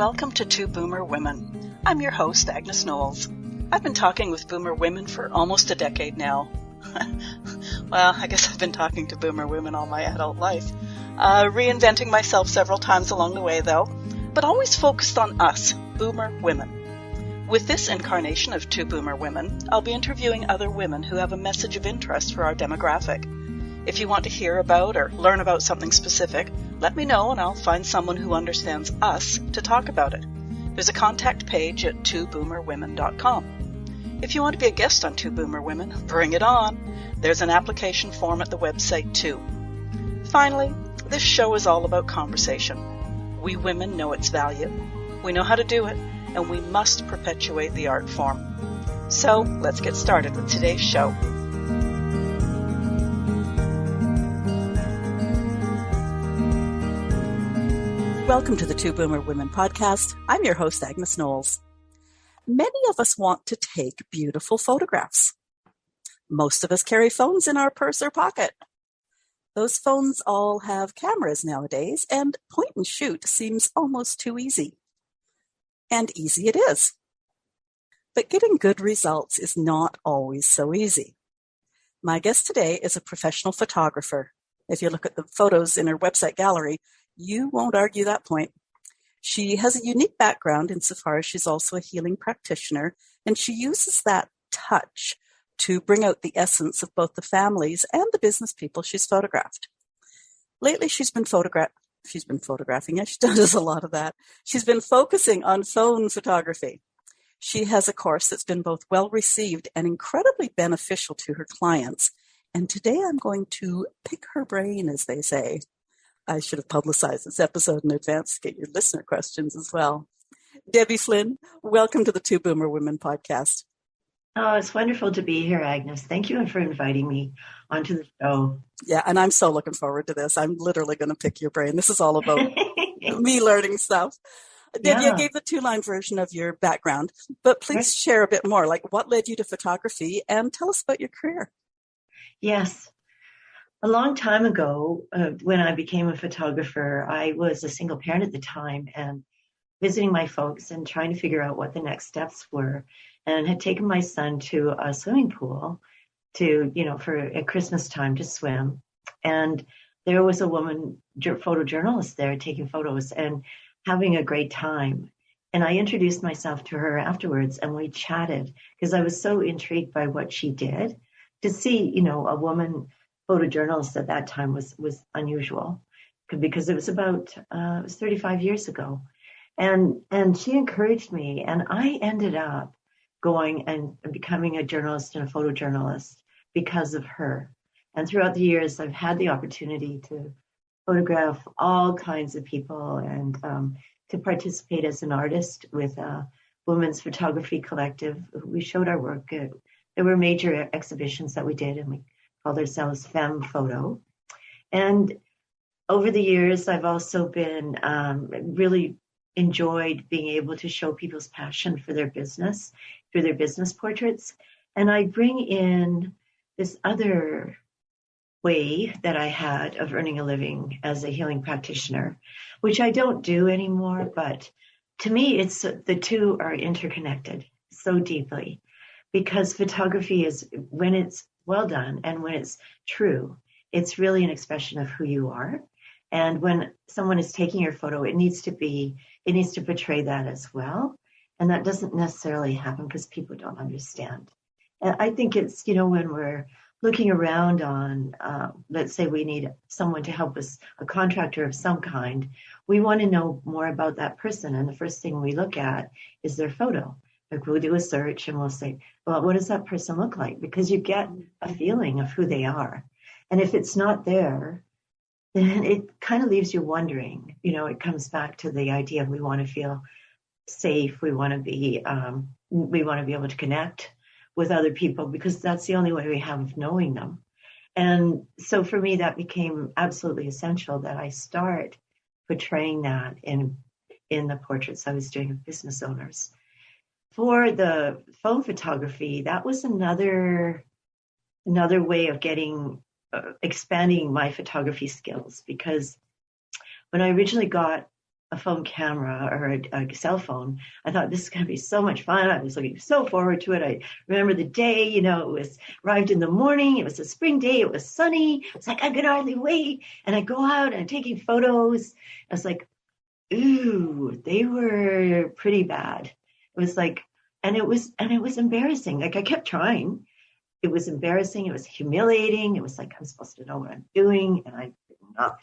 welcome to Two Boomer Women. I'm your host, Agnes Knowles. I've been talking with Boomer women for almost a decade now. Well, I guess I've been talking to Boomer women all my adult life. Reinventing myself several times along the way, though, but always focused on us, Boomer women. With this incarnation of Two Boomer Women, I'll be interviewing other women who have a message of interest for our demographic. If you want to hear about or learn about something specific, let me know and I'll find someone who understands us to talk about it. There's a contact page at twoboomerwomen.com. If you want to be a guest on Two Boomer Women, bring it on. There's an application form at the website too. Finally, this show is all about conversation. We women know its value. We know how to do it, and we must perpetuate the art form. So let's get started with today's show. Welcome to the Two Boomer Women podcast. I'm your host, Agnes Knowles. Many of us want to take beautiful photographs. Most of us carry phones in our purse or pocket. Those phones all have cameras nowadays, and point and shoot seems almost too easy. And easy it is. But getting good results is not always so easy. My guest today is a professional photographer. If you look at the photos in her website gallery, you won't argue that point. She has a unique background insofar as she's also a healing practitioner, and she uses that touch to bring out the essence of both the families and the business people she's photographed. Lately, she's been photographing. She does a lot of that. She's been focusing on phone photography. She has a course that's been both well received and incredibly beneficial to her clients. And today I'm going to pick her brain, as they say. I should have publicized this episode in advance to get your listener questions as well. Debbie Flynn, welcome to the Two Boomer Women podcast. Oh, it's wonderful to be here, Agnes. Thank you for inviting me onto the show. Yeah, and I'm so looking forward to this. I'm literally going to pick your brain. This is all about me learning stuff. Debbie, I gave the two-line version of your background, but please share a bit more. Like, what led you to photography, and tell us about your career. Yes. A long time ago, when I became a photographer, I was a single parent at the time and visiting my folks and trying to figure out what the next steps were, and had taken my son to a swimming pool for at Christmas time to swim. And there was a woman photojournalist there taking photos and having a great time. And I introduced myself to her afterwards and we chatted because I was so intrigued by what she did. To see, a woman photojournalist at that time was unusual because it was it was 35 years ago. And she encouraged me, and I ended up going and becoming a journalist and a photojournalist because of her. And throughout the years, I've had the opportunity to photograph all kinds of people and to participate as an artist with a women's photography collective. We showed our work. There were major exhibitions that we did, and we called ourselves Femme Photo. And over the years, I've also been really enjoyed being able to show people's passion for their business through their business portraits. And I bring in this other way that I had of earning a living as a healing practitioner, which I don't do anymore. But to me, the two are interconnected so deeply, because photography is, when it's well done and when it's true, it's really an expression of who you are. And when someone is taking your photo, it needs to portray that as well. And that doesn't necessarily happen because people don't understand. And I think it's, when we're looking around on, let's say we need someone to help us, a contractor of some kind, we want to know more about that person. And the first thing we look at is their photo. Like, we'll do a search and we'll say, well, what does that person look like? Because you get a feeling of who they are. And if it's not there, then it kind of leaves you wondering. It comes back to the idea of we want to feel safe. We want to be able to connect with other people because that's the only way we have of knowing them. And so for me, that became absolutely essential that I start portraying that in the portraits I was doing of business owners. For the phone photography, that was another way of expanding my photography skills, because when I originally got a phone camera or a cell phone, I thought this is going to be so much fun. I was looking so forward to it. I remember the day, you know, arrived in the morning. It was a spring day. It was sunny. It's like, I could hardly wait. And I go out and I'm taking photos. I was like, ooh, they were pretty bad. It was like, and it was embarrassing. Like I kept trying. It was embarrassing. It was humiliating. It was like, I'm supposed to know what I'm doing, and I did not.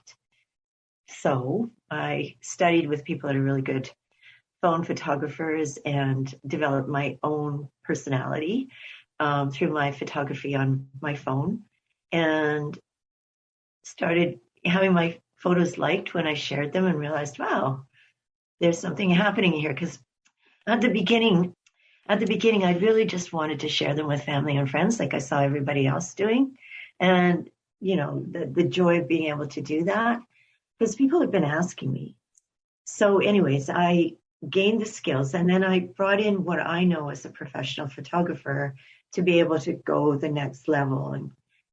So I studied with people that are really good phone photographers and developed my own personality through my photography on my phone, and started having my photos liked when I shared them, and realized, wow, there's something happening here. Because at the beginning, I really just wanted to share them with family and friends, like I saw everybody else doing. And, you know, the joy of being able to do that, because people have been asking me. So anyways, I gained the skills, and then I brought in what I know as a professional photographer to be able to go the next level and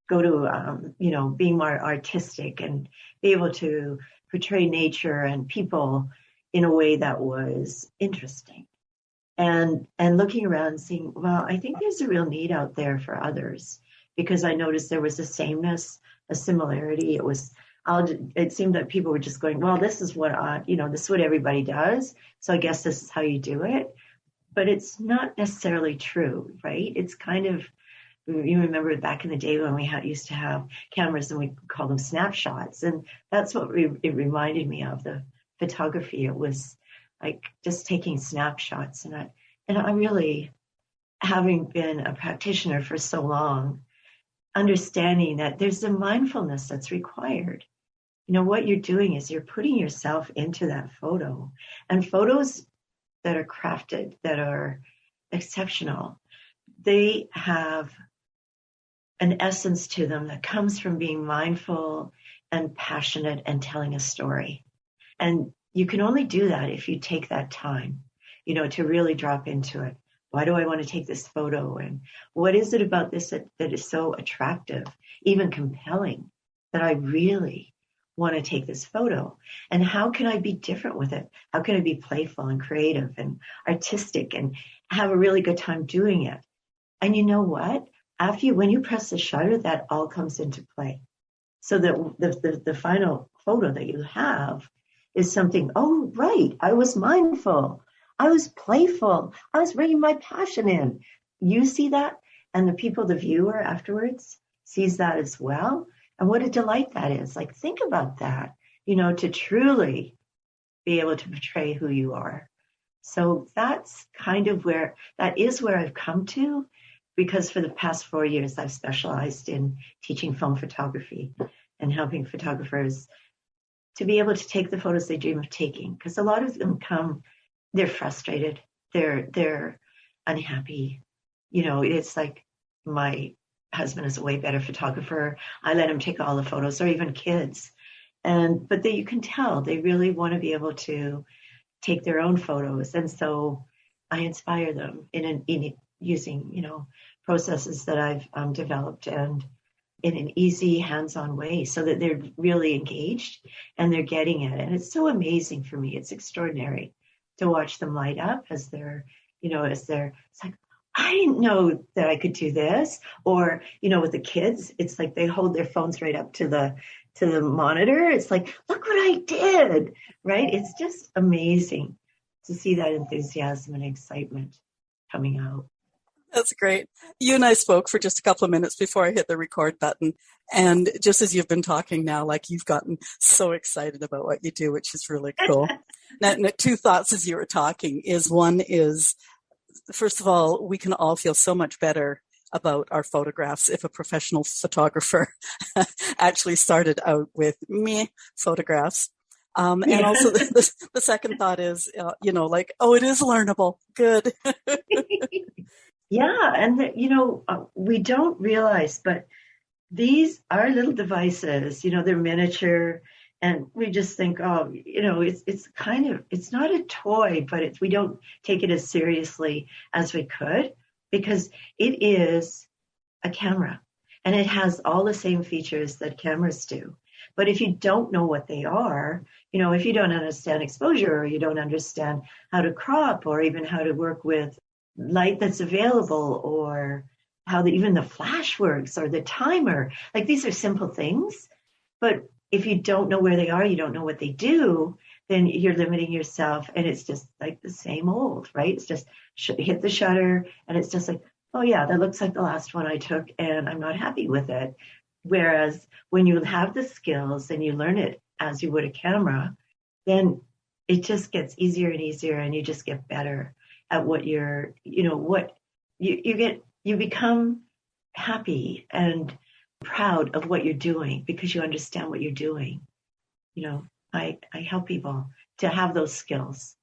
go to, you know, being more artistic and be able to portray nature and people in a way that was interesting. And looking around and seeing, well, I think there's a real need out there for others, because I noticed there was a sameness, a similarity. It seemed that people were just going, well, this is what this is what everybody does, so I guess this is how you do it. But it's not necessarily true, right? It's kind of, you remember back in the day when we used to have cameras and we call them snapshots, and that's what it reminded me of, the photography. It was like just taking snapshots. And I really, having been a practitioner for so long, understanding that there's a mindfulness that's required. You know, what you're doing is you're putting yourself into that photo, and photos that are crafted, that are exceptional, they have an essence to them that comes from being mindful and passionate and telling a story. And you can only do that if you take that time, you know, to really drop into it. Why do I want to take this photo? And what is it about this that is so attractive, even compelling, that I really want to take this photo? And how can I be different with it? How can I be playful and creative and artistic and have a really good time doing it? And you know what? When you press the shutter, that all comes into play. So that the final photo that you have is something, oh, right, I was mindful, I was playful, I was bringing my passion in. You see that, and the viewer afterwards sees that as well. And what a delight that is. Like, think about that, you know, to truly be able to portray who you are. So that's kind of where I've come to, because for the past 4 years, I've specialized in teaching film photography and helping photographers to be able to take the photos they dream of taking. Because a lot of them they're frustrated, they're unhappy. You know, it's like, my husband is a way better photographer. I let him take all the photos, or even kids. But you can tell they really want to be able to take their own photos. And so I inspire them in using, you know, processes that I've developed, and in an easy, hands-on way, so that they're really engaged and they're getting it. And it's so amazing for me. It's extraordinary to watch them light up as it's like, I didn't know that I could do this. Or, you know, with the kids, it's like they hold their phones right up to the monitor. It's like, look what I did, right? It's just amazing to see that enthusiasm and excitement coming out. That's great. You and I spoke for just a couple of minutes before I hit the record button. And just as you've been talking now, like, you've gotten so excited about what you do, which is really cool. now, two thoughts as you were talking one is, first of all, we can all feel so much better about our photographs if a professional photographer actually started out with meh photographs. And also the second thought is, like, oh, it is learnable. Good. Yeah. And, we don't realize, but these are little devices, they're miniature, and we just think, oh, it's not a toy, but we don't take it as seriously as we could, because it is a camera, and it has all the same features that cameras do. But if you don't know what they are, if you don't understand exposure, or you don't understand how to crop, or even how to work with light that's available, or how even the flash works, or the timer, like these are simple things. But if you don't know where they are, you don't know what they do, then you're limiting yourself, and it's just like the same old, right? It's just hit the shutter, and it's just like, oh yeah, that looks like the last one I took, and I'm not happy with it. Whereas when you have the skills and you learn it as you would a camera, then it just gets easier and easier, and you just get better at what you're, what you become happy and proud of what you're doing because you understand what you're doing. I help people to have those skills.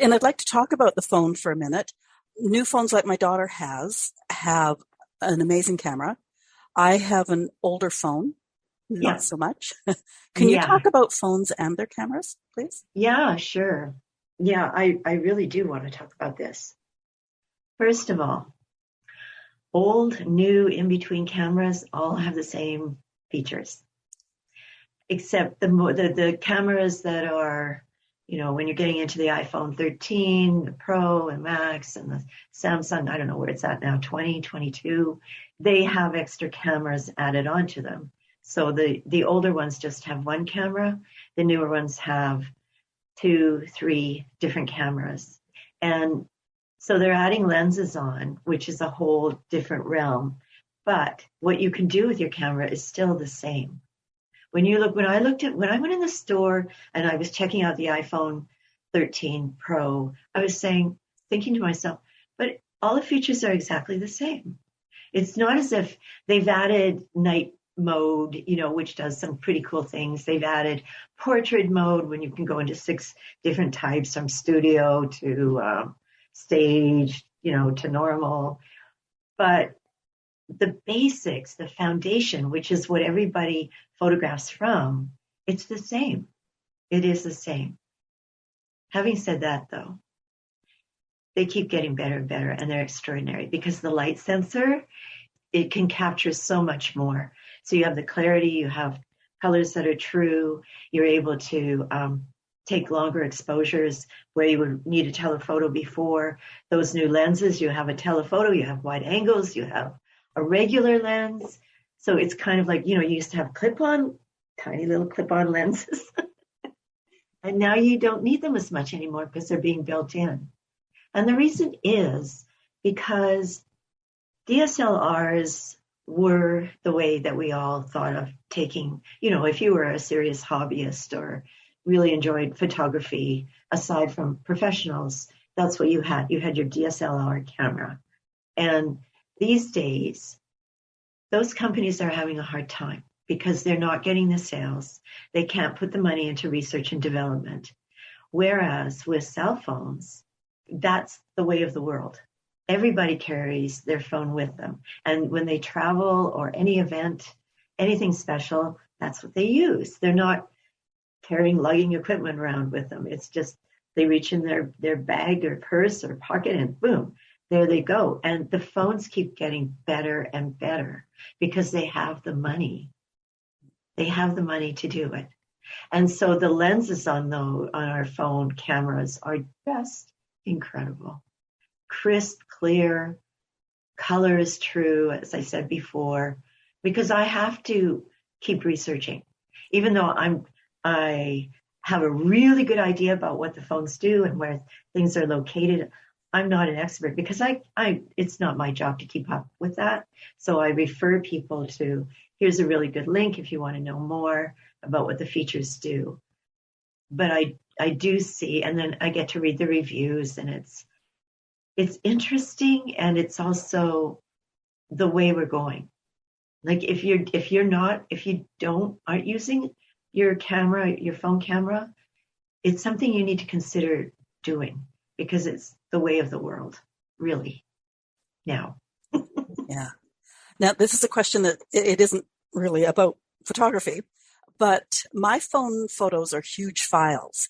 And I'd like to talk about the phone for a minute. New phones like my daughter have an amazing camera. I have an older phone, not so much. Can you talk about phones and their cameras, please? Yeah, sure. Yeah, I really do want to talk about this. First of all, old, new, in-between cameras all have the same features, except the cameras that are, when you're getting into the iPhone 13, the Pro and Max, and the Samsung, I don't know where it's at now, 20, 22, they have extra cameras added onto them. So the older ones just have one camera. The newer ones have 2, 3 different cameras. And so they're adding lenses on, which is a whole different realm. But what you can do with your camera is still the same. When I went in the store and I was checking out the iPhone 13 Pro, I was thinking to myself, but all the features are exactly the same. It's not as if they've added night mode, which does some pretty cool things. They've added portrait mode when you can go into 6 different types, from studio to stage, to normal. But the basics, the foundation, which is what everybody photographs from, it's the same. It is the same. Having said that, though, they keep getting better and better, and they're extraordinary because the light sensor, it can capture so much more. So you have the clarity, you have colors that are true, you're able to take longer exposures where you would need a telephoto before. Those new lenses, you have a telephoto, you have wide angles, you have a regular lens. So it's kind of like, you used to have tiny little clip-on lenses. And now you don't need them as much anymore because they're being built in. And the reason is because DSLRs were the way that we all thought of taking, if you were a serious hobbyist or really enjoyed photography, aside from professionals, that's what you had. You had your DSLR camera. And these days, those companies are having a hard time because they're not getting the sales. They can't put the money into research and development. Whereas with cell phones, that's the way of the world. Everybody carries their phone with them. And when they travel or any event, anything special, that's what they use. They're not lugging equipment around with them. It's just they reach in their bag or purse or pocket and boom, there they go. And the phones keep getting better and better because they have the money. They have the money to do it. And so the lenses on our phone cameras are just incredible. Crisp, clear, color is true, as I said before, because I have to keep researching. Even though I have a really good idea about what the phones do and where things are located, I'm not an expert because it's not my job to keep up with that. So I refer people to, here's a really good link if you want to know more about what the features do. But I do see, and then I get to read the reviews, and it's interesting, and it's also the way we're going. Like if you aren't using your camera, your phone camera, it's something you need to consider doing because it's the way of the world, really, now. Yeah. Now, this is a question that it isn't really about photography, but my phone photos are huge files,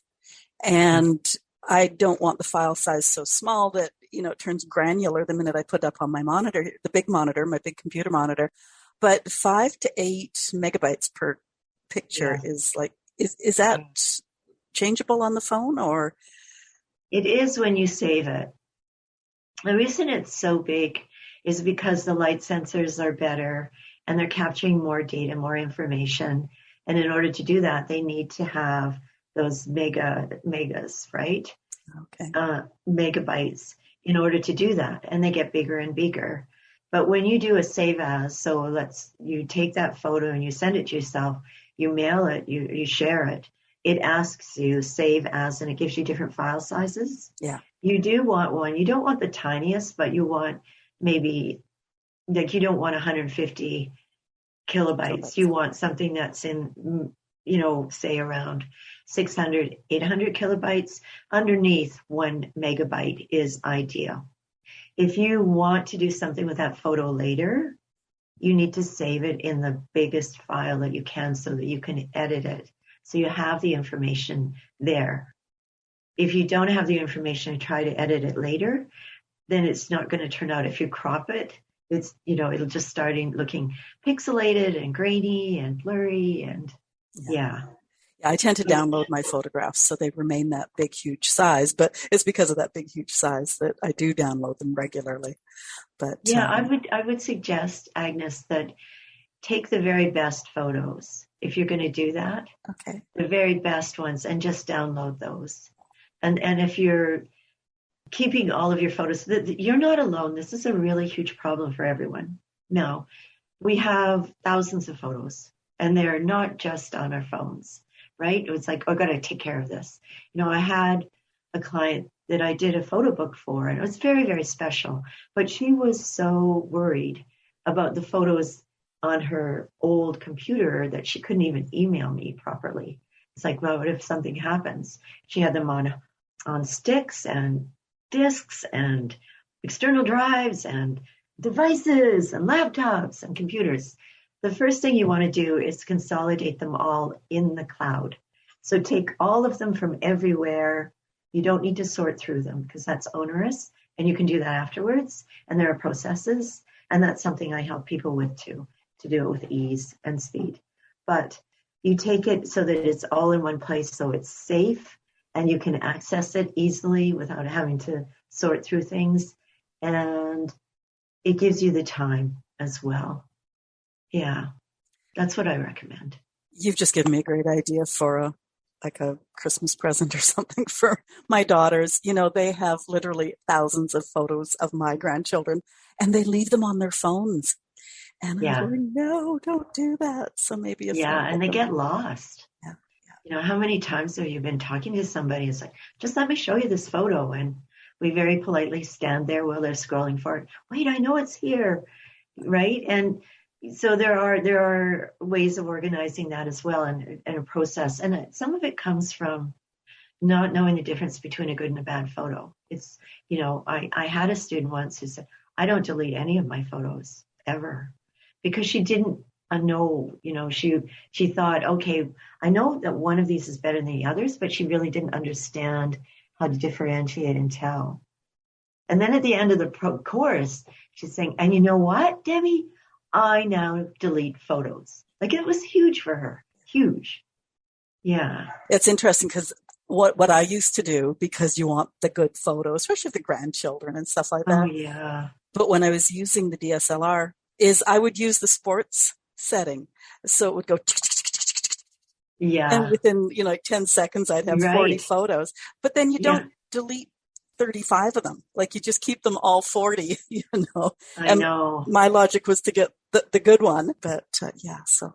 and I don't want the file size so small that, it turns granular the minute I put up on my monitor, the big monitor, my big computer monitor. But 5 to 8 megabytes per picture is like, is that changeable on the phone, or? It is when you save it. The reason it's so big is because the light sensors are better and they're capturing more data, more information. And in order to do that, they need to have those megas, right? Okay. Megabytes in order to do that. And they get bigger and bigger. But when you do a save as, so you take that photo and you send it to yourself, you mail it, you share it, it asks you save as, and it gives you different file sizes. Yeah. You do want one. You don't want the tiniest, but you want maybe, like, you don't want 150 kilobytes. You want something that's in, say around 600, 800 kilobytes. Underneath 1 megabyte is ideal. If you want to do something with that photo later, you need to save it in the biggest file that you can so that you can edit it. So you have the information there. If you don't have the information and try to edit it later, then it's not going to turn out. If you crop it, it's, it'll just start looking pixelated and grainy and blurry and yeah. I tend to download my photographs so they remain that big, huge size, but it's because of that big, huge size that I do download them regularly. But yeah, I would suggest, Agnes, that take the very best photos. If you're going to do that, okay, the very best ones, and just download those. And if you're keeping all of your photos, you're not alone. This is a really huge problem for everyone. No, we have thousands of photos, and they're not just on our phones, right? It's like, oh, I got to take care of this. I had a client that I did a photo book for, and it was very, very special. But she was so worried about the photos on her old computer that she couldn't even email me properly. It's like, well, what if something happens? She had them on sticks and disks and external drives and devices and laptops and computers. The first thing you want to do is consolidate them all in the cloud. So take all of them from everywhere. You don't need to sort through them because that's onerous, and you can do that afterwards. And there are processes, and that's something I help people with too, to do it with ease and speed. But you take it so that it's all in one place, so it's safe and you can access it easily without having to sort through things. And it gives you the time as well. Yeah, that's what I recommend. You've just given me a great idea for a Christmas present or something for my daughters. They have literally thousands of photos of my grandchildren, and they leave them on their phones. And I'm going, no, don't do that. So maybe and they get lost. Yeah. How many times have you been talking to somebody? It's like, just let me show you this photo. And we very politely stand there while they're scrolling forward. Wait, I know it's here. Right. And so there are ways of organizing that as well, and a process. And some of it comes from not knowing the difference between a good and a bad photo. It's, I had a student once who said, I don't delete any of my photos ever, because she didn't know, she thought, okay, I know that one of these is better than the others, but she really didn't understand how to differentiate and tell. And then at the end of the course, she's saying, and you know what, Debbie? I now delete photos. Like, it was huge for her. Huge. Yeah. It's interesting because what I used to do, because you want the good photos, especially of the grandchildren and stuff like that. Oh, yeah. But when I was using the DSLR, is I would use the sports setting. So it would go, yeah. And within, 10 seconds, I'd have 40 photos. But then you don't delete 35 of them. Like, you just keep them all 40, I know. My logic was to get the good one. But so,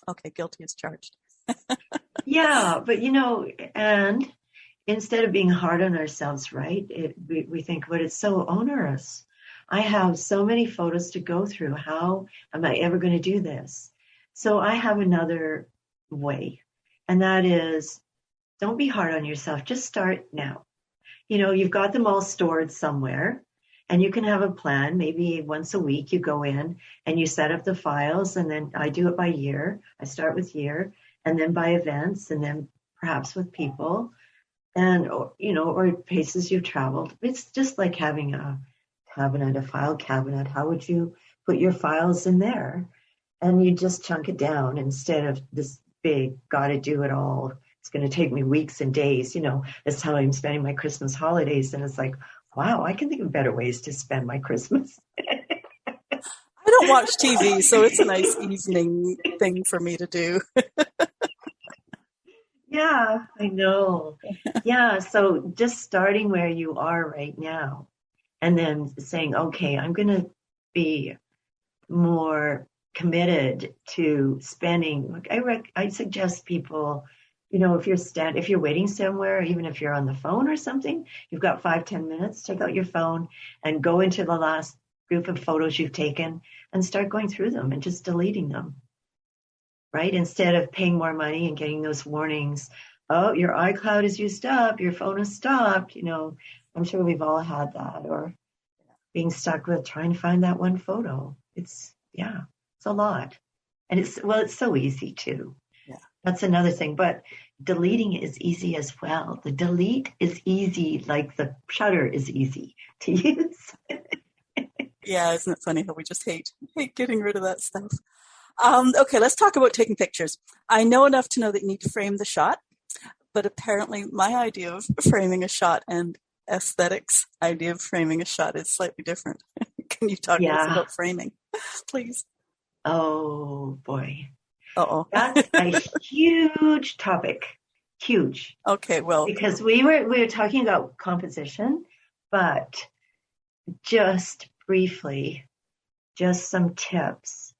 okay, guilty as charged. Yeah, but and instead of being hard on ourselves, right? We think, but it's so onerous. I have so many photos to go through. How am I ever going to do this? So I have another way, and that is, don't be hard on yourself. Just start now. You've got them all stored somewhere, and you can have a plan. Maybe once a week you go in and you set up the files, and then I do it by year. I start with year, and then by events, and then perhaps with people, and or places you've traveled. It's just like having a file cabinet. How would you put your files in there? And you just chunk it down instead of this big, got to do it all. It's going to take me weeks and days. That's how I'm spending my Christmas holidays. And it's like, wow, I can think of better ways to spend my Christmas. I don't watch TV, so it's a nice evening thing for me to do. Yeah, I know. Yeah, so just starting where you are right now and then saying, okay, I'm going to be more committed to spending. I suggest people, if you're waiting somewhere, even if you're on the phone or something, you've got 5-10 minutes, take out your phone and go into the last group of photos you've taken and start going through them and just deleting them, right? Instead of paying more money and getting those warnings, oh, your iCloud is used up, your phone is stopped. I'm sure we've all had that, or being stuck with trying to find that one photo. It's a lot. And it's so easy too. Yeah. That's another thing. But deleting is easy as well. The delete is easy, like the shutter is easy to use. Yeah, isn't it funny how we just hate getting rid of that stuff? Okay, let's talk about taking pictures. I know enough to know that you need to frame the shot, but apparently my idea of framing a shot and aesthetics idea of framing a shot is slightly different. Can you talk to us about framing, please? Oh, boy. Uh-oh. That's a huge topic. Huge. Okay, well. Because we were talking about composition, but just briefly, just some tips.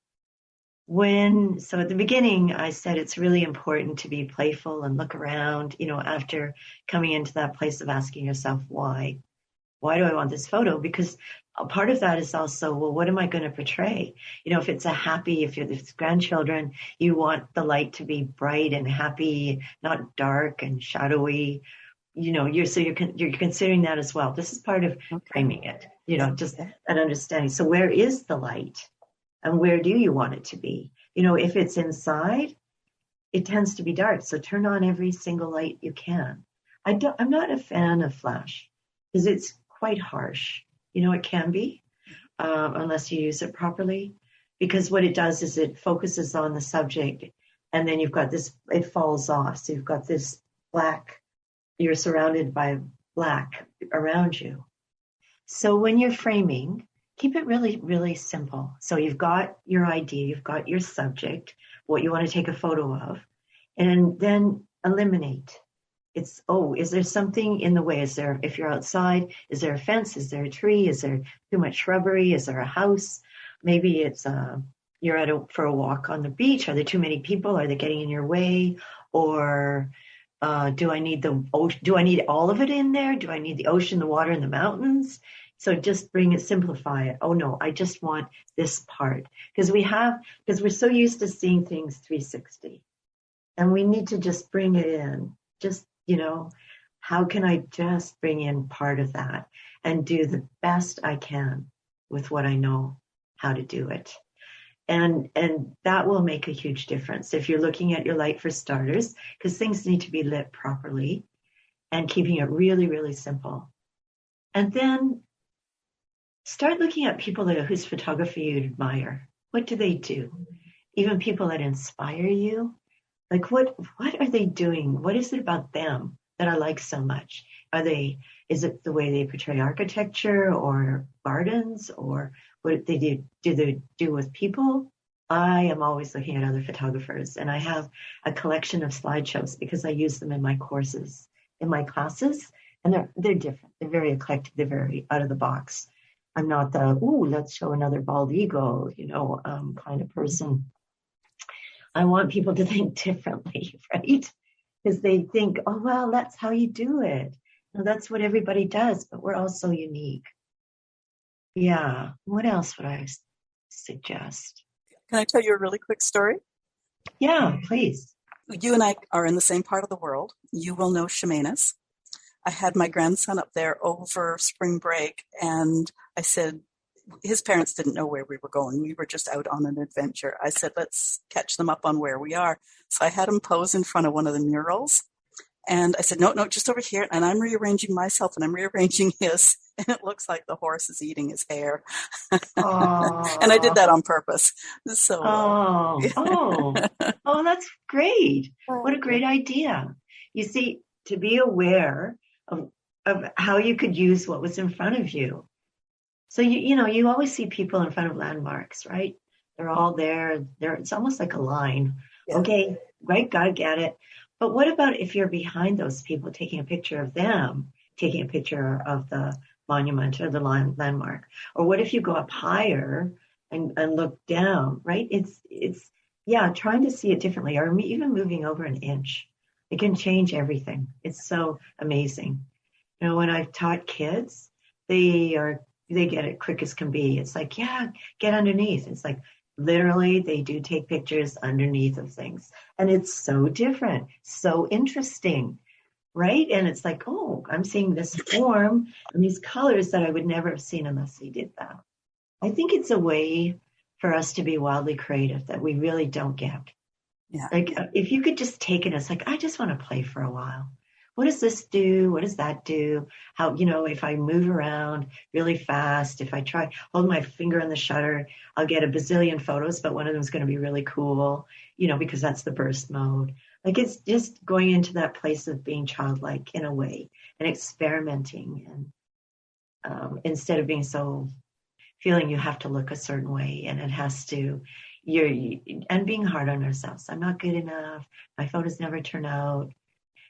So at the beginning, I said it's really important to be playful and look around, after coming into that place of asking yourself, why? Why do I want this photo? Because a part of that is also, well, what am I going to portray? If it's if it's grandchildren, you want the light to be bright and happy, not dark and shadowy. You're considering that as well. This is part of framing it, just an understanding. So where is the light? And where do you want it to be? If it's inside, it tends to be dark. So turn on every single light you can. I'm not a fan of flash because it's quite harsh. It can be, unless you use it properly, because what it does is it focuses on the subject, and then you've got this, it falls off. So you've got this black, you're surrounded by black around you. So when you're framing, keep it really, really simple. So you've got your idea, you've got your subject, what you want to take a photo of, and then eliminate. Is there something in the way? If you're outside, is there a fence? Is there a tree? Is there too much shrubbery? Is there a house? Maybe it's you're for a walk on the beach. Are there too many people? Are they getting in your way? Or do I need all of it in there? Do I need the ocean, the water, and the mountains? So just simplify it. Oh no, I just want this part. Because we're so used to seeing things 360. And we need to just bring it in. Just, how can I just bring in part of that and do the best I can with what I know how to do it? And that will make a huge difference if you're looking at your light for starters, because things need to be lit properly, and keeping it really, really simple. And then start looking at people whose photography you admire. What do they do? Even people that inspire you. Like, what are they doing? What is it about them that I like so much? Is it the way they portray architecture or gardens, or what do they do with people? I am always looking at other photographers, and I have a collection of slideshows because I use them in my courses, in my classes, and they're different. They're very eclectic. They're very out of the box. I'm not let's show another bald eagle, kind of person. I want people to think differently, right? Because they think, oh, well, that's how you do it. No, that's what everybody does, but we're all so unique. Yeah. What else would I suggest? Can I tell you a really quick story? Yeah, please. You and I are in the same part of the world. You will know Chemainus. I had my grandson up there over spring break, and I said, his parents didn't know where we were going. We were just out on an adventure. I said, let's catch them up on where we are. So I had him pose in front of one of the murals. And I said, no, just over here. And I'm rearranging myself and I'm rearranging his and it looks like the horse is eating his hair. And I did Oh, that on purpose. So, that's great. What a great idea. You see, to be aware of, of how you could use what was in front of you. So you always see people in front of landmarks, right? They're all there. It's almost like a line. yeah. Okay, right, gotta get it. But what about if you're behind those people taking a picture of them, taking a picture of the monument or the landmark? Or what if you go up higher and look down, right? It's yeah, trying to see it differently, or even moving over an inch. It can change everything. It's so amazing. When I've taught kids, they get it quick as can be. It's like, yeah, get underneath. It's like literally they do take pictures underneath of things. And it's so different, so interesting, right? And it's like, oh, I'm seeing this form and these colors that I would never have seen unless they did that. I think it's a way for us to be wildly creative that we really don't get. Yeah. Like if you could just take it, it's like, I just want to play for a while. What does this do? What does that do? How, if I move around really fast, if I try hold my finger on the shutter, I'll get a bazillion photos, but one of them is going to be really cool, because that's the burst mode. Like it's just going into that place of being childlike in a way and experimenting and instead of being so feeling you have to look a certain way and it has to and being hard on ourselves. I'm not good enough. My photos never turn out.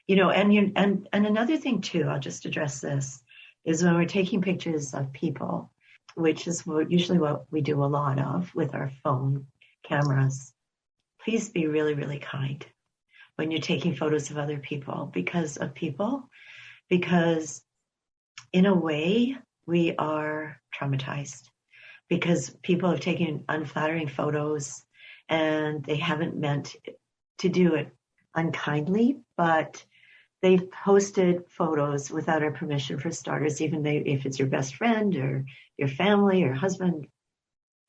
And another thing too, I'll just address this, is when we're taking pictures of people, which is usually what we do a lot of with our phone cameras. Please be really, really kind when you're taking photos of other people, because in a way we are traumatized because people have taken unflattering photos and they haven't meant to do it unkindly, but they've posted photos without our permission, for starters. Even if it's your best friend or your family or husband,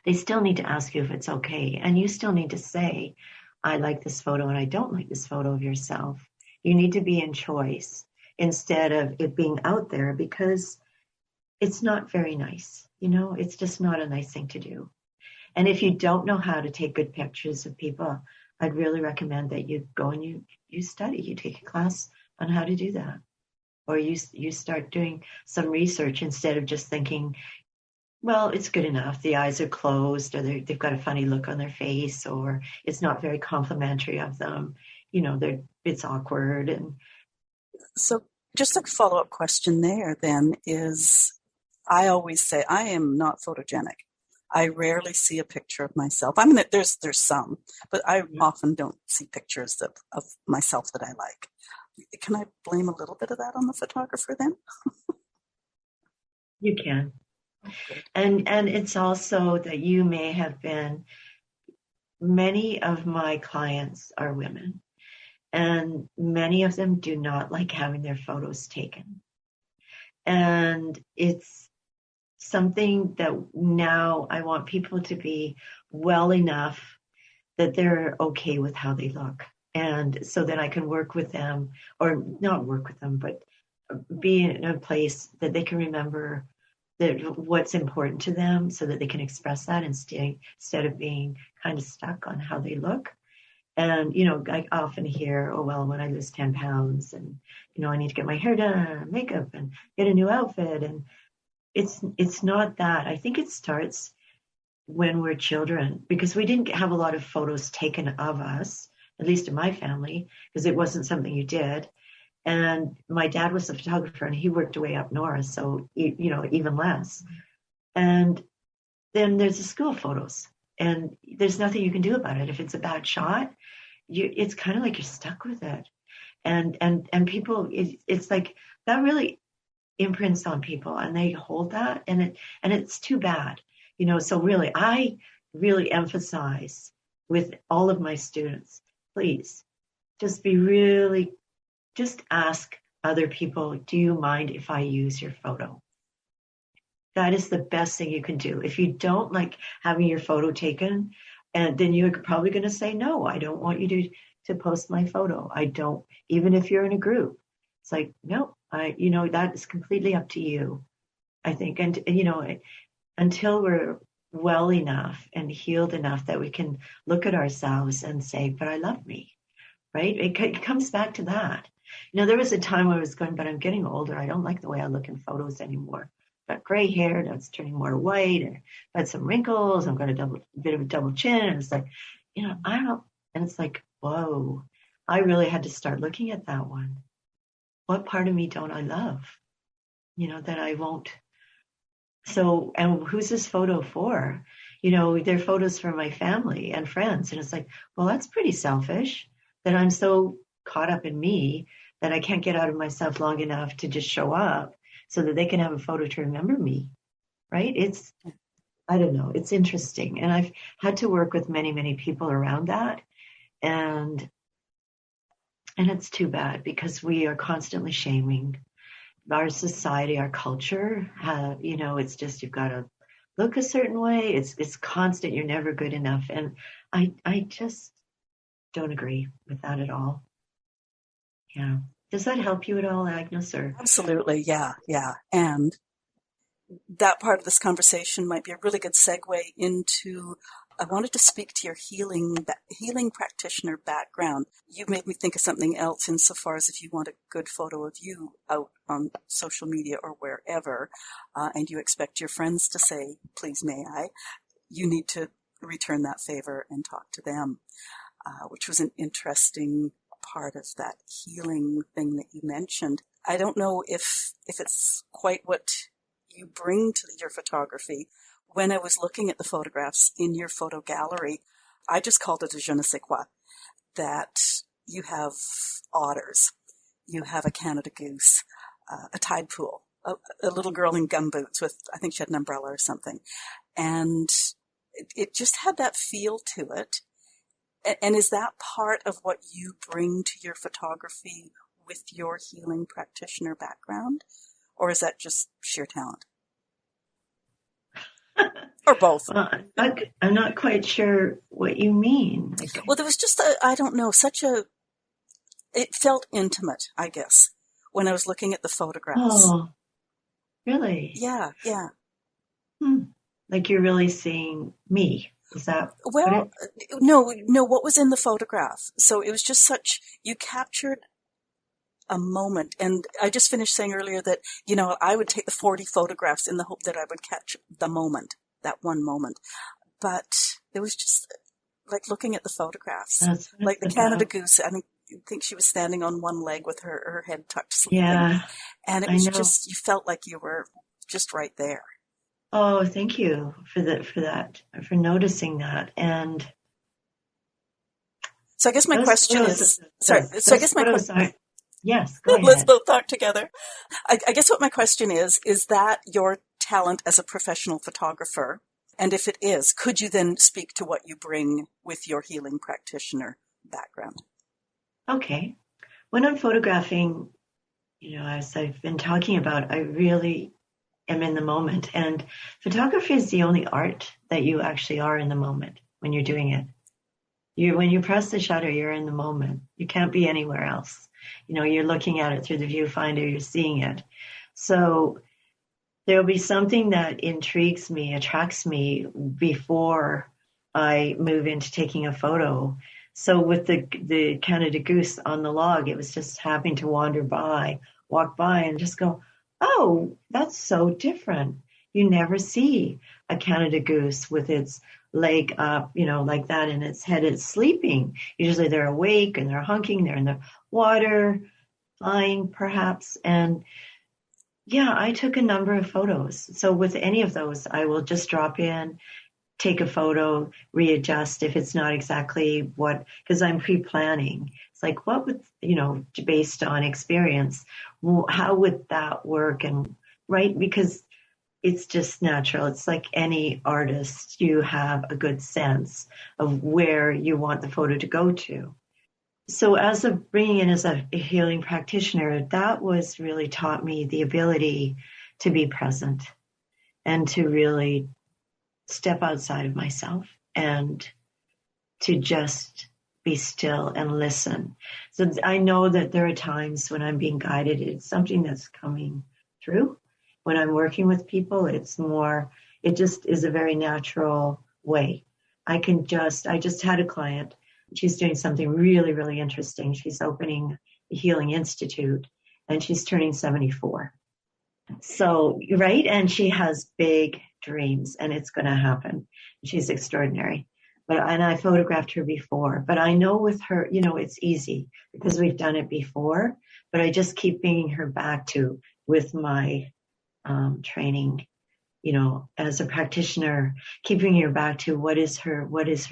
they still need to ask you if it's okay. And you still need to say, I like this photo and I don't like this photo of yourself. You need to be in choice instead of it being out there, because it's not very nice. It's just not a nice thing to do. And if you don't know how to take good pictures of people, I'd really recommend that you go and you study, you take a class on how to do that. Or you start doing some research instead of just thinking, well, it's good enough. The eyes are closed, or they've got a funny look on their face, or it's not very complimentary of them. It's awkward. And So just a follow-up question there then is, I always say I am not photogenic. I rarely see a picture of myself. I mean, there's some, but I often don't see pictures of myself that I like. Can I blame a little bit of that on the photographer then? You can. And it's also that you may have been, many of my clients are women, and many of them do not like having their photos taken. And it's something that now I want people to be well enough that they're okay with how they look. And so that I can work with them, or not work with them, but be in a place that they can remember that what's important to them, so that they can express that instead of being kind of stuck on how they look. And, I often hear, oh, well, when I lose 10 pounds and, I need to get my hair done, makeup, and get a new outfit. And it's not that. I think it starts when we're children, because we didn't have a lot of photos taken of us, at least in my family, because it wasn't something you did. And my dad was a photographer and he worked way up north, so, even less. And then there's the school photos, and there's nothing you can do about it. If it's a bad shot, it's kind of like you're stuck with it. And people, it's like that really imprints on people, and they hold that, and it's too bad. So really, I really emphasize with all of my students, please just ask other people, do you mind if I use your photo? That is the best thing you can do. If you don't like having your photo taken, and then you're probably going to say, no, I don't want you to post my photo. I don't, even if you're in a group. It's like, no, that is completely up to you. I think. And, until we're well enough and healed enough that we can look at ourselves and say, but I love me, right? It comes back to that. There was a time where I was going, but I'm getting older. I don't like the way I look in photos anymore. I've got gray hair, now it's turning more white, and I've had some wrinkles. I've got a bit of a double chin. And it's like, I don't, and it's like, whoa, I really had to start looking at that one. What part of me don't I love? That I won't. So, and who's this photo for? They're photos for my family and friends. And it's like, well, that's pretty selfish that I'm so caught up in me that I can't get out of myself long enough to just show up so that they can have a photo to remember me. Right? I don't know. It's interesting. And I've had to work with many, many people around that. And it's too bad because we are constantly shaming our society, our culture. It's just, you've got to look a certain way. It's constant. You're never good enough. And I just don't agree with that at all. Yeah. Does that help you at all, Agnes? Or? Absolutely. Yeah. Yeah. And that part of this conversation might be a really good segue into, I wanted to speak to your healing practitioner background. You made me think of something else insofar as if you want a good photo of you out on social media or wherever, and you expect your friends to say, please may I, you need to return that favor and talk to them, which was an interesting part of that healing thing that you mentioned. I don't know if it's quite what you bring to your photography. When I was looking at the photographs in your photo gallery, I just called it a je ne sais quoi, that you have otters, you have a Canada goose, a tide pool, a little girl in gumboots with, I think she had an umbrella or something. And it just had that feel to it. And is that part of what you bring to your photography with your healing practitioner background? Or is that just sheer talent? Or both? Well, I'm not quite sure what you mean. Well, there was just, I don't know, it felt intimate, I guess, when I was looking at the photographs. Oh, really? Yeah, yeah. Like you're really seeing me. Is that? Well, no, what was in the photograph? So it was just you captured a moment. And I just finished saying earlier that, I would take the 40 photographs in the hope that I would catch the moment, that one moment. But it was just like looking at the photographs, like the Canada goose. I think she was standing on one leg with her head tucked sleeping. Yeah. And it was just, you felt like you were just right there. Oh, thank you for noticing that. And so I guess my question is, yes, go ahead. Let's both talk together. I guess what my question is that your talent as a professional photographer? And if it is, could you then speak to what you bring with your healing practitioner background? Okay. When I'm photographing, as I've been talking about, I really am in the moment. And photography is the only art that you actually are in the moment when you're doing it. When you press the shutter, you're in the moment. You can't be anywhere else. You're looking at it through the viewfinder, you're seeing it. So there'll be something that intrigues me, attracts me before I move into taking a photo. So with the Canada goose on the log, it was just having to walk by and just go, oh, that's so different. You never see a Canada goose with its leg up, like that, and its head is sleeping. Usually they're awake and they're hunking, they're in the water, flying perhaps. And yeah, I took a number of photos. So with any of those, I will just drop in, take a photo, readjust if it's not exactly because I'm pre-planning. It's like, what would, based on experience, how would that work? And right, because it's just natural. It's like any artist, you have a good sense of where you want the photo to go to. So as of bringing in as a healing practitioner, that was really taught me the ability to be present and to really step outside of myself and to just be still and listen. So I know that there are times when I'm being guided, it's something that's coming through. When I'm working with people, it just is a very natural way. I just had a client. She's doing something really, really interesting. She's opening a healing institute and she's turning 74. So, right. And she has big dreams and it's going to happen. She's extraordinary. And I photographed her before, but I know with her, it's easy because we've done it before, but I just keep bringing her back to with my training, as a practitioner, keeping her back to what is her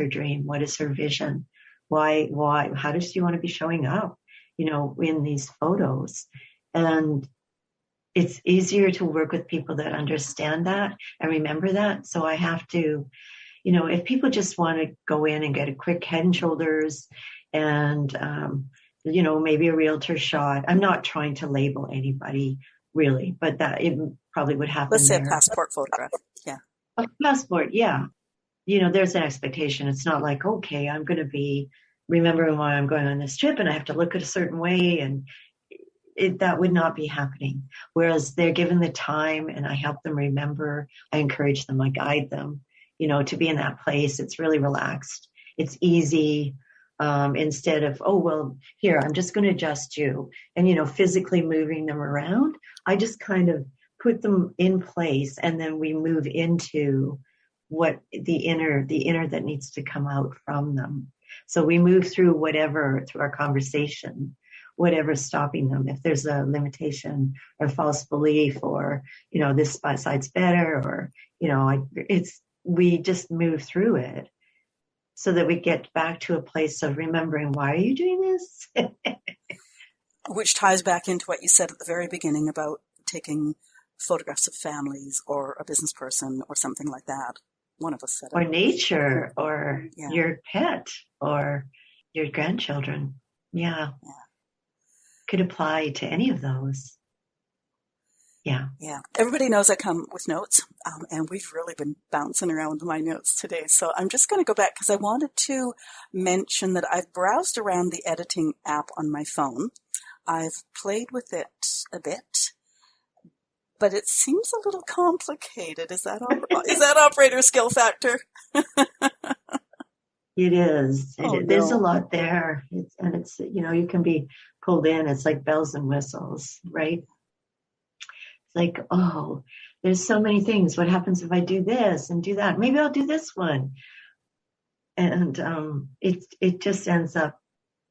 dream? What is her vision? Why, how does she want to be showing up, in these photos? And it's easier to work with people that understand that and remember that. So I have to, if people just want to go in and get a quick head and shoulders and, maybe a realtor shot. I'm not trying to label anybody really, but that it probably would happen. Let's say a passport photograph. Yeah. A passport. Yeah. There's an expectation. It's not like, okay, I'm going to be remembering why I'm going on this trip and I have to look at a certain way, and that would not be happening. Whereas they're given the time and I help them remember, I encourage them, I guide them, to be in that place. It's really relaxed. It's easy. Instead of, oh, well, here, I'm just going to adjust you and, physically moving them around. I just kind of put them in place and then we move into what the inner that needs to come out from them. So we move through our conversation, whatever's stopping them. If there's a limitation or false belief or, this side's better or, we just move through it so that we get back to a place of remembering, why are you doing this? Which ties back into what you said at the very beginning about taking photographs of families or a business person or something like that. One of us said it. Or nature or your pet or your grandchildren. Yeah. Could apply to any of those. Yeah. Everybody knows I come with notes, and we've really been bouncing around my notes today. So I'm just going to go back because I wanted to mention that I've browsed around the editing app on my phone. I've played with it a bit, but it seems a little complicated. Is that operator skill factor? It is. There's a No. lot there. It's you can be pulled in. It's like bells and whistles, right? It's like, oh, there's so many things. What happens if I do this and do that? Maybe I'll do this one. And it just ends up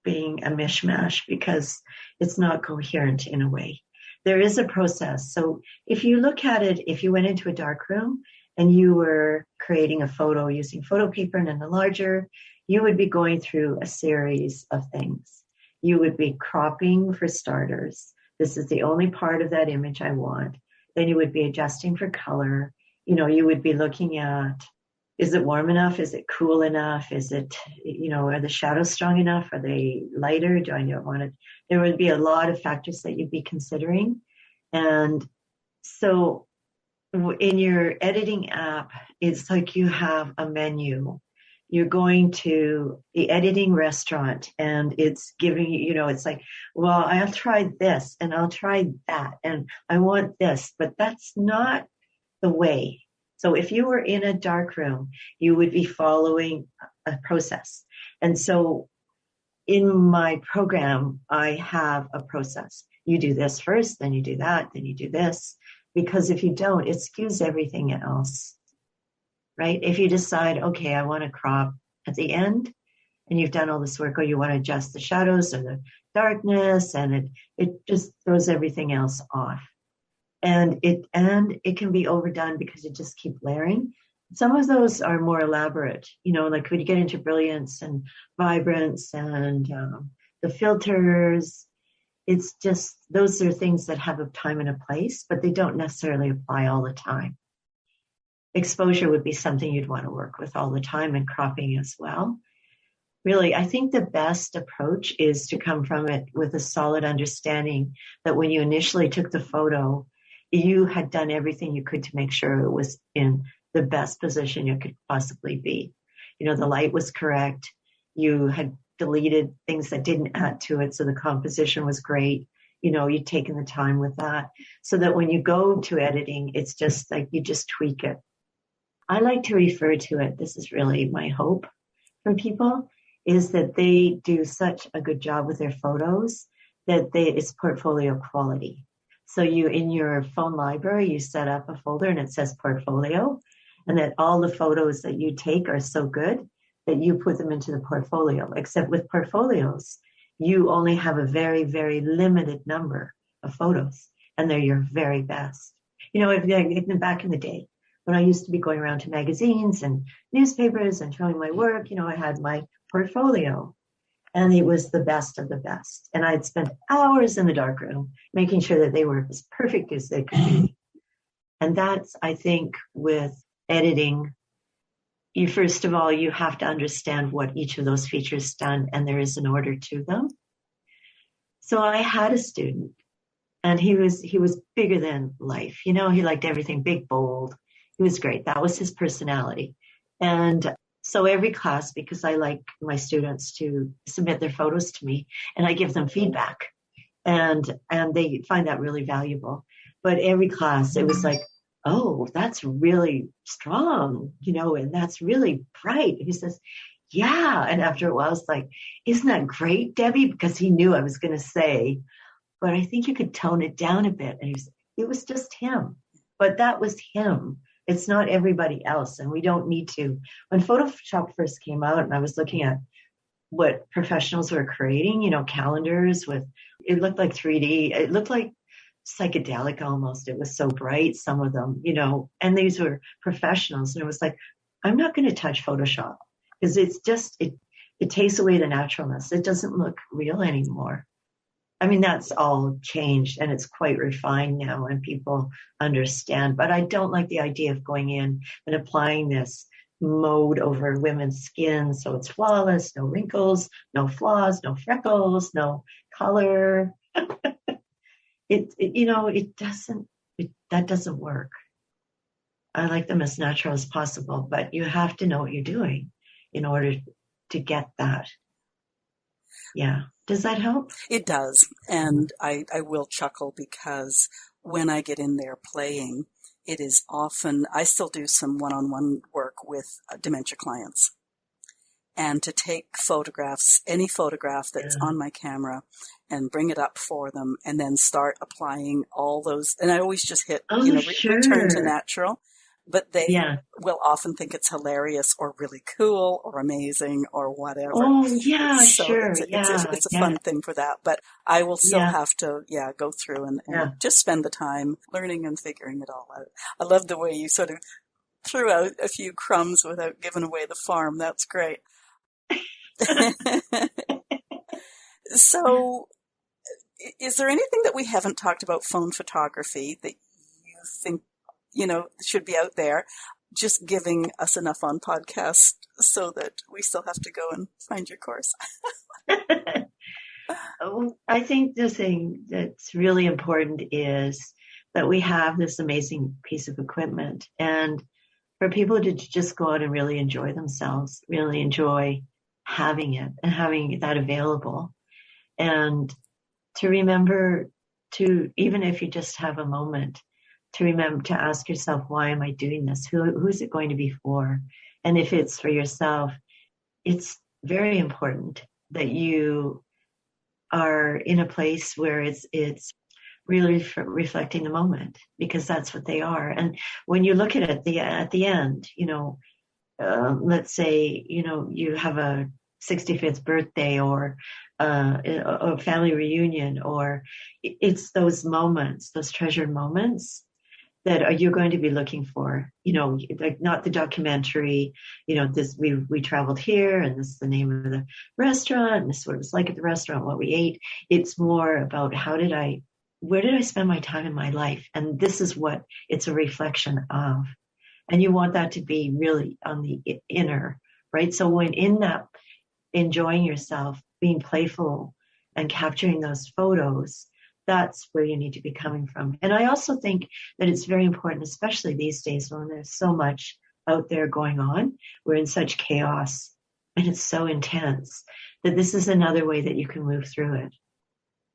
being a mishmash because it's not coherent in a way. There is a process. So if you look at it, if you went into a dark room and you were creating a photo using photo paper and an enlarger, you would be going through a series of things. You would be cropping for starters. This is the only part of that image I want. Then you would be adjusting for color. You would be looking at, is it warm enough? Is it cool enough? Is it, are the shadows strong enough? Are they lighter? Do I not want it? There would be a lot of factors that you'd be considering. And so in your editing app, it's like you have a menu. You're going to the editing restaurant and it's giving you, it's like, well, I'll try this and I'll try that and I want this, but that's not the way. So if you were in a dark room, you would be following a process. And so in my program, I have a process. You do this first, then you do that, then you do this. Because if you don't, it skews everything else, right? If you decide, okay, I want to crop at the end and you've done all this work, or you want to adjust the shadows or the darkness, and it just throws everything else off. And it can be overdone because you just keep layering. Some of those are more elaborate, like when you get into brilliance and vibrance and the filters. It's just, those are things that have a time and a place, but they don't necessarily apply all the time. Exposure would be something you'd want to work with all the time, and cropping as well. Really, I think the best approach is to come from it with a solid understanding that when you initially took the photo, you had done everything you could to make sure it was in the best position you could possibly be. The light was correct. You had deleted things that didn't add to it, so the composition was great. you've taken the time with that, so that when you go to editing, it's just like you just tweak it. I like to refer to it, this is really my hope for people, is that they do such a good job with their photos that it's portfolio quality. So you, in your phone library, you set up a folder and it says portfolio, and that all the photos that you take are so good that you put them into the portfolio. Except with portfolios, you only have a very, very limited number of photos, and they're your very best. Back in the day, when I used to be going around to magazines and newspapers and showing my work, I had my portfolio, and it was the best of the best. And I'd spent hours in the darkroom making sure that they were as perfect as they could be. And that's, I think, with editing, first of all, you have to understand what each of those features done, and there is an order to them. So I had a student, and he was bigger than life. He liked everything big, bold. He was great. That was his personality. And so every class, because I like my students to submit their photos to me, and I give them feedback, and they find that really valuable. But every class, it was like, oh, that's really strong, and that's really bright. He says, yeah. And after a while, I was like, isn't that great, Debbie? Because he knew I was going to say, but I think you could tone it down a bit. And it was just him. But that was him. It's not everybody else. And we don't need to. When Photoshop first came out, and I was looking at what professionals were creating, calendars it looked like 3D. It looked like psychedelic almost. It was so bright, some of them, and these were professionals. And it was like, I'm not going to touch Photoshop, because it's just, it takes away the naturalness. It doesn't look real anymore. I mean, that's all changed, and it's quite refined now, and people understand. But I don't like the idea of going in and applying this mode over women's skin so it's flawless, no wrinkles, no flaws, no freckles, no color. That doesn't work. I like them as natural as possible, but you have to know what you're doing in order to get that. Yeah. Does that help? It does. And I will chuckle, because when I get in there playing, it is often, I still do some one-on-one work with dementia clients. And to take photographs, any photograph that's on my camera, and bring it up for them, and then start applying all those. And I always just hit, return to natural. But they will often think it's hilarious or really cool or amazing or whatever. Oh, yeah, so sure. It's a fun thing for that. But I will still have to, go through and just spend the time learning and figuring it all out. I love the way you sort of threw out a few crumbs without giving away the farm. That's great. So is there anything that we haven't talked about phone photography that you think, should be out there, just giving us enough on podcast so that we still have to go and find your course? I think the thing that's really important is that we have this amazing piece of equipment, and for people to just go out and really enjoy themselves, really enjoy having it and having that available, and to remember to, even if you just have a moment, to remember to ask yourself, why am I doing this? Who's it going to be for? And if it's for yourself, it's very important that you are in a place where it's really reflecting the moment, because that's what they are. And when you look at it at the end, let's say, you have a 65th birthday or a family reunion, or it's those moments, those treasured moments that you're going to be looking for, like not the documentary, this, we traveled here, and this is the name of the restaurant, and this is what it was like at the restaurant, what we ate. It's more about where did I spend my time in my life? And this is what it's a reflection of. And you want that to be really on the inner, right? So when in that, enjoying yourself, being playful and capturing those photos, that's where you need to be coming from. And I also think that it's very important, especially these days when there's so much out there going on, we're in such chaos and it's so intense, that this is another way that you can move through it.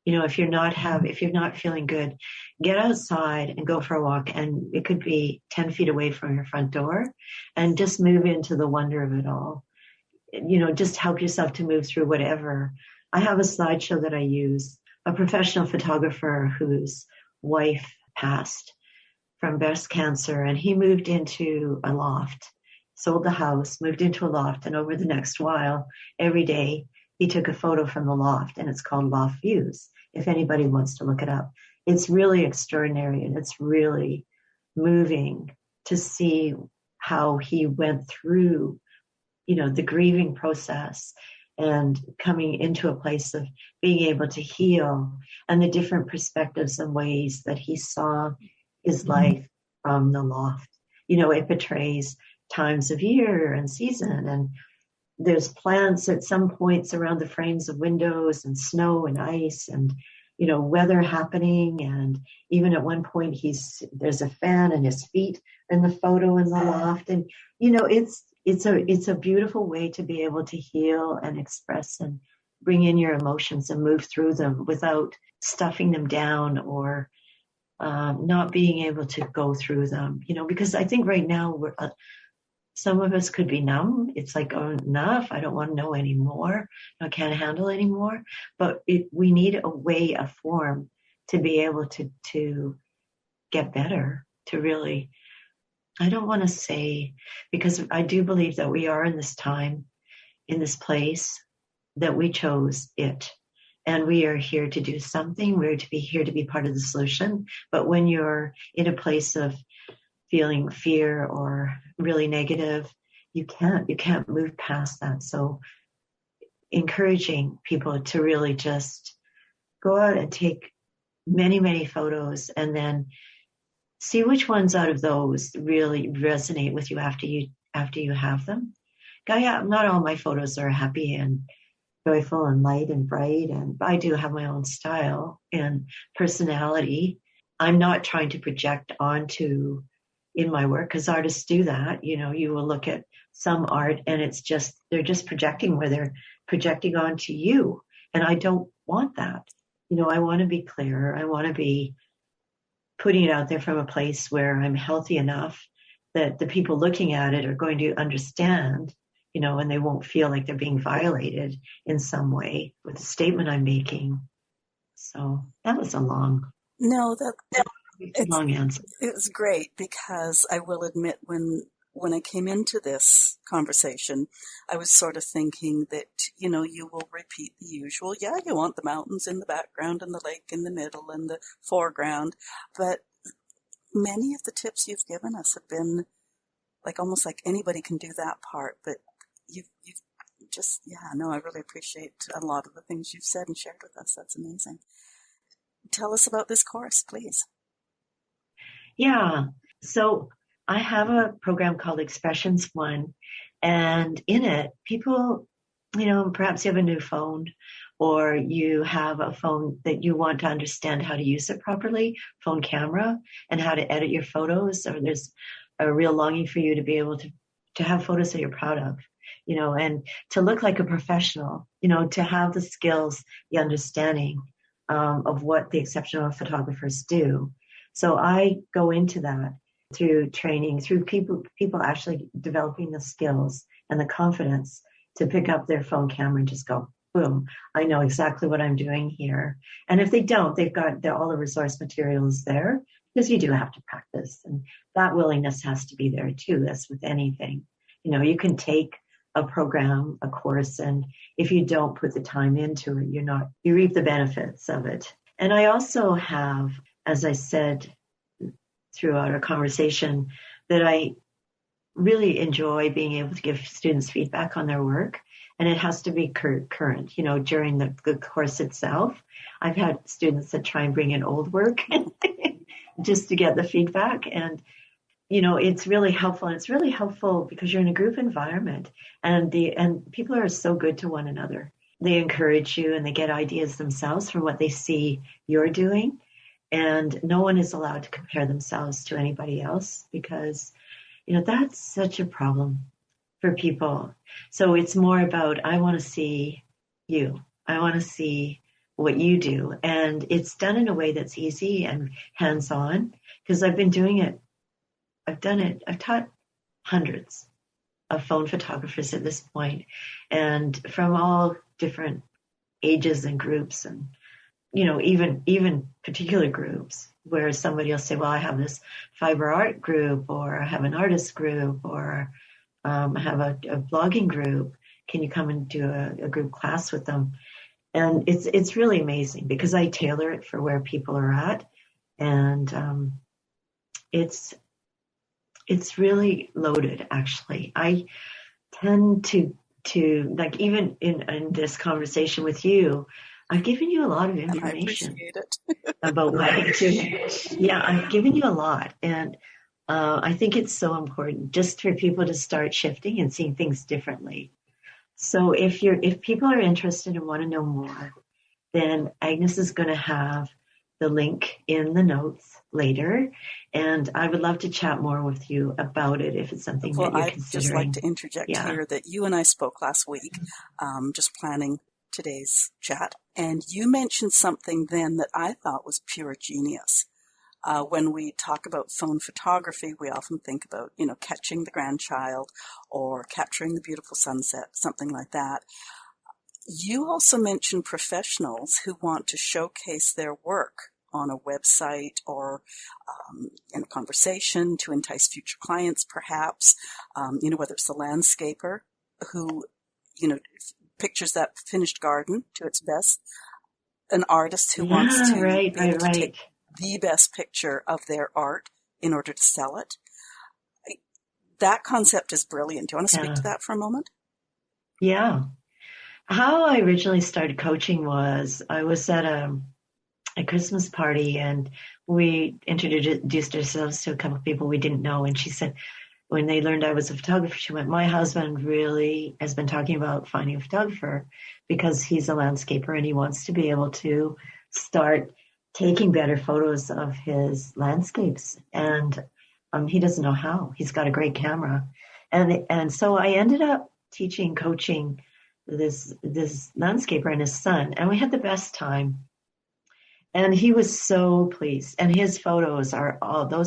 If you're not feeling good, get outside and go for a walk. And it could be 10 feet away from your front door, and just move into the wonder of it all. Just help yourself to move through whatever. I have a slideshow that I use, a professional photographer whose wife passed from breast cancer, and he moved into a loft, sold the house, moved into a loft, and over the next while, every day, he took a photo from the loft, and it's called Loft Views, if anybody wants to look it up. It's really extraordinary, and it's really moving to see how he went through, the grieving process and coming into a place of being able to heal, and the different perspectives and ways that he saw his life from the loft. It portrays times of year and season, and there's plants at some points around the frames of windows, and snow and ice, and weather happening. And even at one point there's a fan in his feet in the photo in the loft. And it's a beautiful way to be able to heal and express and bring in your emotions and move through them without stuffing them down or not being able to go through them. Because I think right now some of us could be numb. It's like, oh, enough. I don't want to know anymore. I can't handle anymore. But we need a way, a form to be able to get better, to really, I don't want to say, because I do believe that we are in this time, in this place, that we chose it. And we are here to do something. We're to be here to be part of the solution. But when you're in a place of feeling fear or really negative, you can't move past that. So encouraging people to really just go out and take many, many photos, and then see which ones out of those really resonate with you after you have them. Not all my photos are happy and joyful and light and bright, and I do have my own style and personality. I'm not trying to project onto in my work, because artists do that. You will look at some art and they're just projecting where they're projecting onto you. And I don't want that. I want to be clear. I want to be putting it out there from a place where I'm healthy enough that the people looking at it are going to understand, and they won't feel like they're being violated in some way with the statement I'm making. So that was a long. No, long answer. It was great, because I will admit when I came into this conversation, I was sort of thinking that, you will repeat the usual. Yeah, you want the mountains in the background and the lake in the middle and the foreground. But many of the tips you've given us have been almost like anybody can do that part. But you've just, I really appreciate a lot of the things you've said and shared with us. That's amazing. Tell us about this course, please. Yeah. So I have a program called Expressions One, and in it, people, perhaps you have a new phone, or you have a phone that you want to understand how to use it properly, phone camera, and how to edit your photos, or there's a real longing for you to be able to have photos that you're proud of, and to look like a professional, to have the skills, the understanding of what the exceptional photographers do. So I go into that through training, through people actually developing the skills and the confidence to pick up their phone camera and just go, boom, I know exactly what I'm doing here. And if they don't, they've got all the resource materials there, because you do have to practice. And that willingness has to be there too, as with anything. You can take a program, a course, and if you don't put the time into it, you reap the benefits of it. And I also have, as I said throughout our conversation, that I really enjoy being able to give students feedback on their work. And it has to be current, during the course itself. I've had students that try and bring in old work just to get the feedback. And, it's really helpful. And it's really helpful because you're in a group environment, and people are so good to one another. They encourage you, and they get ideas themselves from what they see you're doing. And no one is allowed to compare themselves to anybody else, because, that's such a problem for people. So it's more about, I want to see you. I want to see what you do. And it's done in a way that's easy and hands-on, because I've been doing it. I've taught hundreds of phone photographers at this point, and from all different ages and groups, and even particular groups where somebody will say, well, I have this fiber art group, or I have an artist group, or I have a blogging group. Can you come and do a group class with them? And it's really amazing because I tailor it for where people are at. And it's really loaded, actually. I tend to like, even in this conversation with you, I've given you a lot of information. And I appreciate it. About what I do. Yeah, I've given you a lot. And I think it's so important just for people to start shifting and seeing things differently. So if people are interested and want to know more, then Agnes is going to have the link in the notes later. And I would love to chat more with you about it if it's something that you're considering. I'd just like to interject here that you and I spoke last week, just planning today's chat. And you mentioned something then that I thought was pure genius. When we talk about phone photography, we often think about, catching the grandchild or capturing the beautiful sunset, something like that. You also mentioned professionals who want to showcase their work on a website or in a conversation to entice future clients, perhaps, whether it's a landscaper who, pictures that finished garden to its best, an artist who wants to be able to take the best picture of their art in order to sell it. That concept is brilliant. Do you want to speak to that for a moment? Yeah. How I originally started coaching was I was at a Christmas party, and we introduced ourselves to a couple of people we didn't know. And she said, when they learned I was a photographer, she went, my husband really has been talking about finding a photographer because he's a landscaper and he wants to be able to start taking better photos of his landscapes. And he doesn't know how. He's got a great camera. And so I ended up coaching this landscaper and his son, and we had the best time. And he was so pleased. And his photos are all over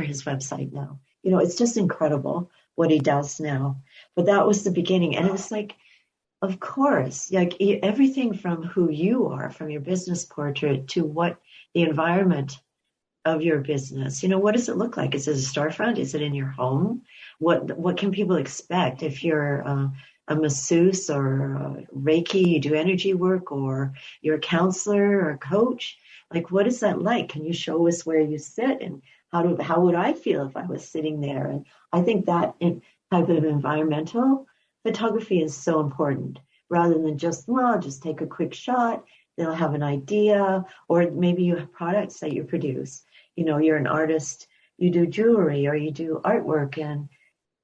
his website now. It's just incredible what he does now. But that was the beginning. And it was like, of course, like everything from who you are, from your business portrait to what the environment of your business, what does it look like? Is it a storefront? Is it in your home? What can people expect if you're a masseuse or a Reiki, you do energy work, or you're a counselor or a coach? Like, what is that like? Can you show us where you sit, and how would I feel if I was sitting there? And I think that type of environmental photography is so important, rather than just take a quick shot. They'll have an idea, or maybe you have products that you produce. You're an artist, you do jewelry or you do artwork, and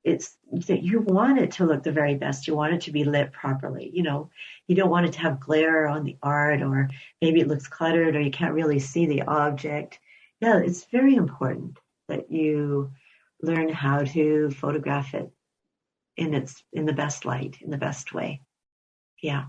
it's that you want it to look the very best. You want it to be lit properly. You don't want it to have glare on the art, or maybe it looks cluttered or you can't really see the object. Yeah, it's very important that you learn how to photograph it in the best light, in the best way. Yeah.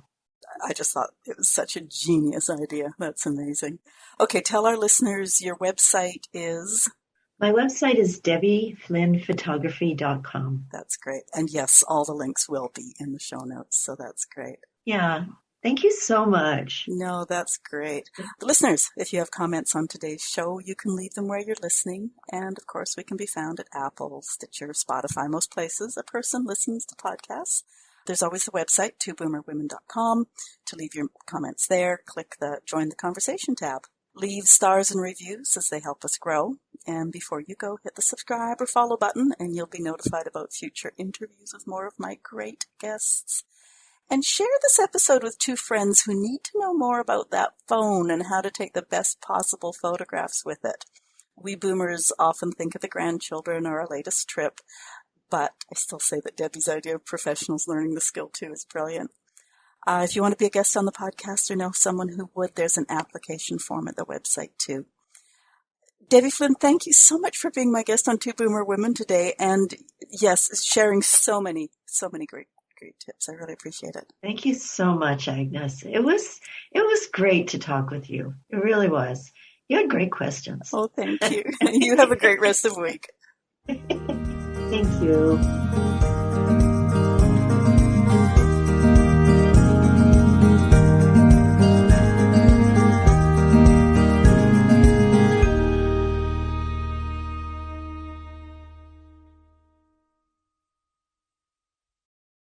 I just thought it was such a genius idea. That's amazing. Okay, tell our listeners your website is... My website is debbieflynnphotography.com. That's great. And yes, all the links will be in the show notes, so that's great. Yeah. Thank you so much. No, that's great. Listeners, if you have comments on today's show, you can leave them where you're listening. And, of course, we can be found at Apple, Stitcher, Spotify, most places a person listens to podcasts. There's always the website, twoboomerwomen.com. To leave your comments there, click the Join the Conversation tab. Leave stars and reviews as they help us grow. And before you go, hit the subscribe or follow button, and you'll be notified about future interviews with more of my great guests. And share this episode with two friends who need to know more about that phone and how to take the best possible photographs with it. We boomers often think of the grandchildren or our latest trip, but I still say that Debbie's idea of professionals learning the skill too is brilliant. If you want to be a guest on the podcast or know someone who would, there's an application form at the website too. Debbie Flynn, thank you so much for being my guest on Two Boomer Women today, and yes, sharing so many great great tips. I really appreciate it. Thank you so much, Agnes. It was great to talk with you. It really was. You had great questions. Oh, thank you. You have a great rest of the week. Thank you.